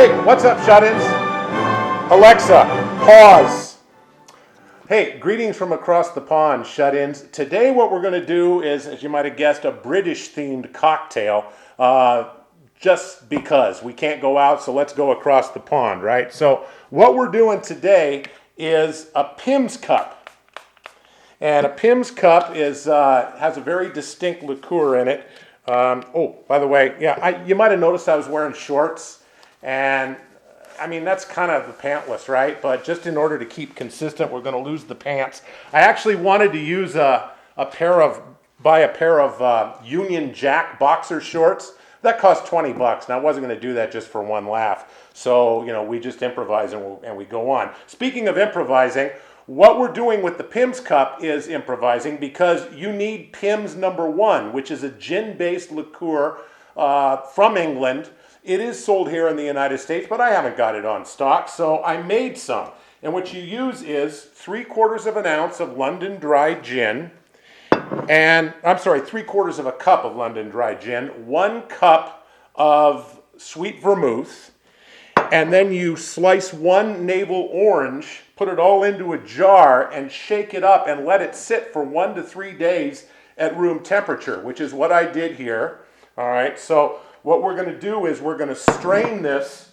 Hey, what's up, shut-ins? Alexa, pause. Hey, greetings from across the pond, shut-ins. Today what we're going to do is, as you might have guessed, a British-themed cocktail. Just because we can't go out, so let's go across the pond, right? So what we're doing today is a Pimms cup. And a Pimms cup is has a very distinct liqueur in it. Oh, by the way, yeah, you might have noticed I was wearing shorts. And I mean, that's kind of the pantless, right? But just in order to keep consistent, we're going to lose the pants. I actually wanted to use buy a pair of Union Jack boxer shorts. That cost $20. Now, I wasn't going to do that just for one laugh. So, we just improvise and we go on. Speaking of improvising, what we're doing with the Pimms cup is improvising because you need Pimms No. 1, which is a gin-based liqueur from England. It is sold here in the United States, but I haven't got it on stock, so I made some. And what you use is 3/4 of an ounce of London dry gin, and, 3/4 of a cup of London dry gin, 1 cup of sweet vermouth, and then you slice 1 navel orange, put it all into a jar, and shake it up and let it sit for 1 to 3 days at room temperature, which is what I did here. All right, so what we're going to do is we're going to strain this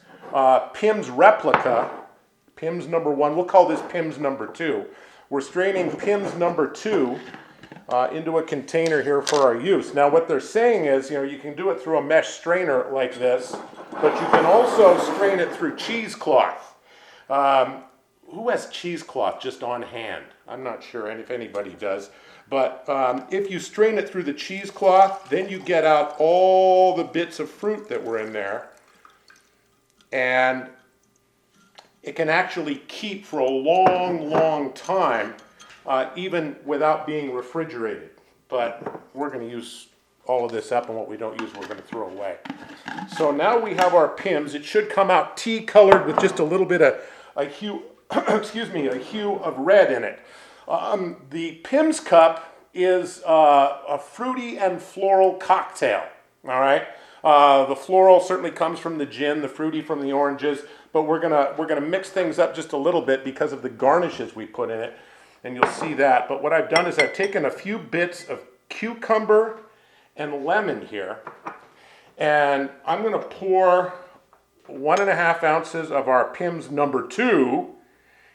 Pimms replica, Pimms No. 1. We'll call this Pimms No. 2. We're straining Pimms No. 2 into a container here for our use. Now, what they're saying is, you can do it through a mesh strainer like this, but you can also strain it through cheesecloth. Who has cheesecloth just on hand? I'm not sure if anybody does. But if you strain it through the cheesecloth, then you get out all the bits of fruit that were in there. And it can actually keep for a long, long time, even without being refrigerated. But we're going to use all of this up, and what we don't use, we're going to throw away. So now we have our Pimms. It should come out tea-colored with just a little bit of a hue, a hue of red in it. The Pimms cup is a fruity and floral cocktail, all right? The floral certainly comes from the gin, the fruity from the oranges, but we're gonna mix things up just a little bit because of the garnishes we put in it, and you'll see that. But what I've done is I've taken a few bits of cucumber and lemon here, and I'm gonna pour 1.5 ounces of our Pimms No. 2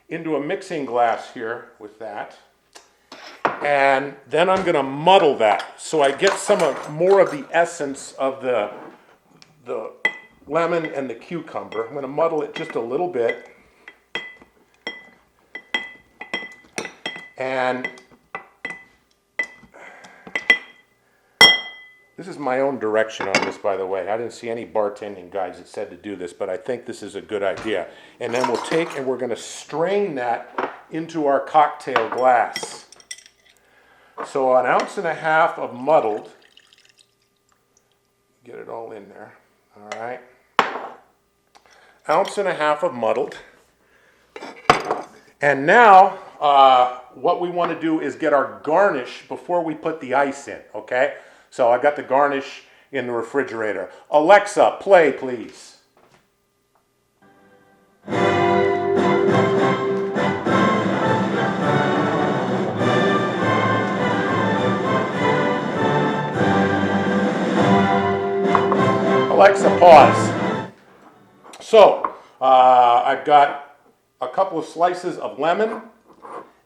into a mixing glass here with that. And then I'm going to muddle that so I get more of the essence of the lemon and the cucumber. I'm going to muddle it just a little bit. And this is my own direction on this, by the way. I didn't see any bartending guides that said to do this, but I think this is a good idea. And then we're going to strain that into our cocktail glass. So 1.5 ounces of muddled. Get it all in there. All right. 1.5 ounces of muddled. And now what we want to do is get our garnish before we put the ice in, okay? So I got the garnish in the refrigerator. Alexa, play, please. Alexa, pause. So I've got a couple of slices of lemon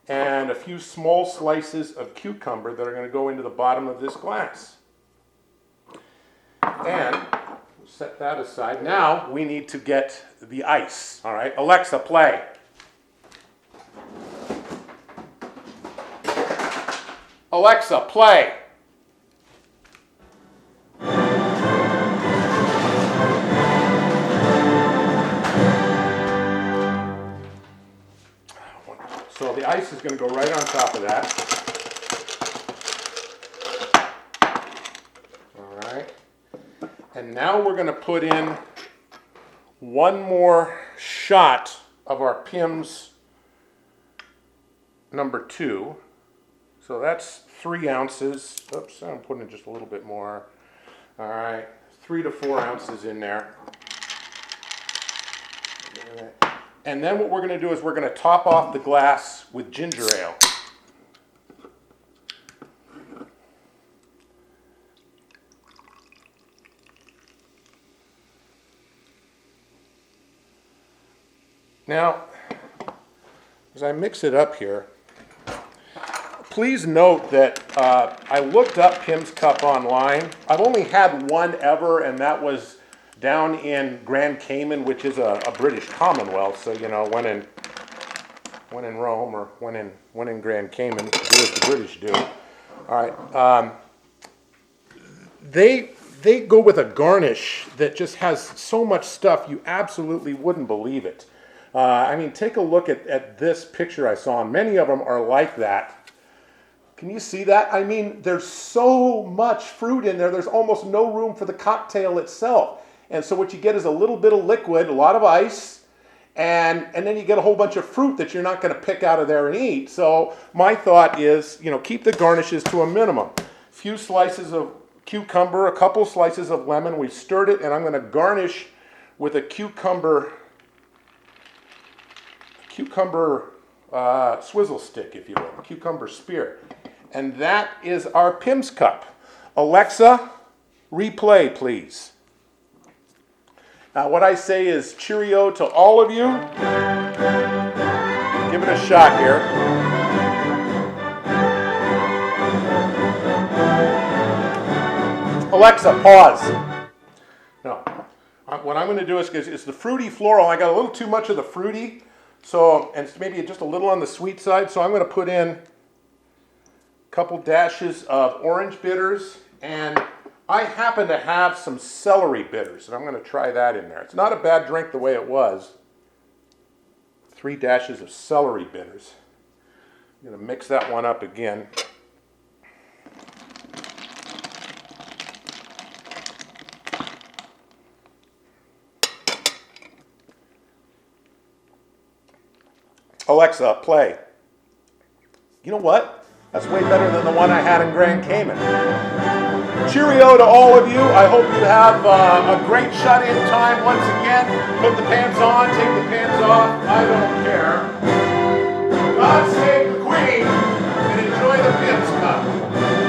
and a few small slices of cucumber that are going to go into the bottom of this glass. And we'll set that aside. Now we need to get the ice. All right, Alexa, play. Alexa, play. So the ice is going to go right on top of that. All right. And now we're going to put in 1 more shot of our Pimms No. 2. So that's 3 ounces. Oops, I'm putting in just a little bit more. All right, 3 to 4 ounces in there. And then what we're going to do is we're going to top off the glass with ginger ale. Now, as I mix it up here, please note that I looked up Pimms Cup online. I've only had one ever, and that was down in Grand Cayman, which is a British Commonwealth. So, you know, when in Rome, or when in Grand Cayman, do as the British do. All right. They go with a garnish that just has so much stuff you absolutely wouldn't believe it. I mean, take a look at this picture I saw, and many of them are like that. Can you see that? I mean, there's so much fruit in there, there's almost no room for the cocktail itself. And so what you get is a little bit of liquid, a lot of ice, and then you get a whole bunch of fruit that you're not going to pick out of there and eat. So my thought is, you know, keep the garnishes to a minimum. A few slices of cucumber, a couple slices of lemon. We stirred it, and I'm going to garnish with a cucumber swizzle stick, if you will, cucumber spear. And that is our Pimms Cup. Alexa, replay, please. Now, what I say is cheerio to all of you. Give it a shot here. Alexa, pause. No. What I'm going to do is it's the fruity floral. I got a little too much of the fruity. So, and it's maybe just a little on the sweet side, so I'm going to put in a couple dashes of orange bitters, and I happen to have some celery bitters, and I'm going to try that in there. It's not a bad drink the way it was. 3 dashes of celery bitters. I'm going to mix that one up again. Alexa, play. You know what? That's way better than the one I had in Grand Cayman. Cheerio to all of you. I hope you have a great shut-in time once again. Put the pants on, take the pants off. I don't care. God save the Queen, and enjoy the Pimms Cup.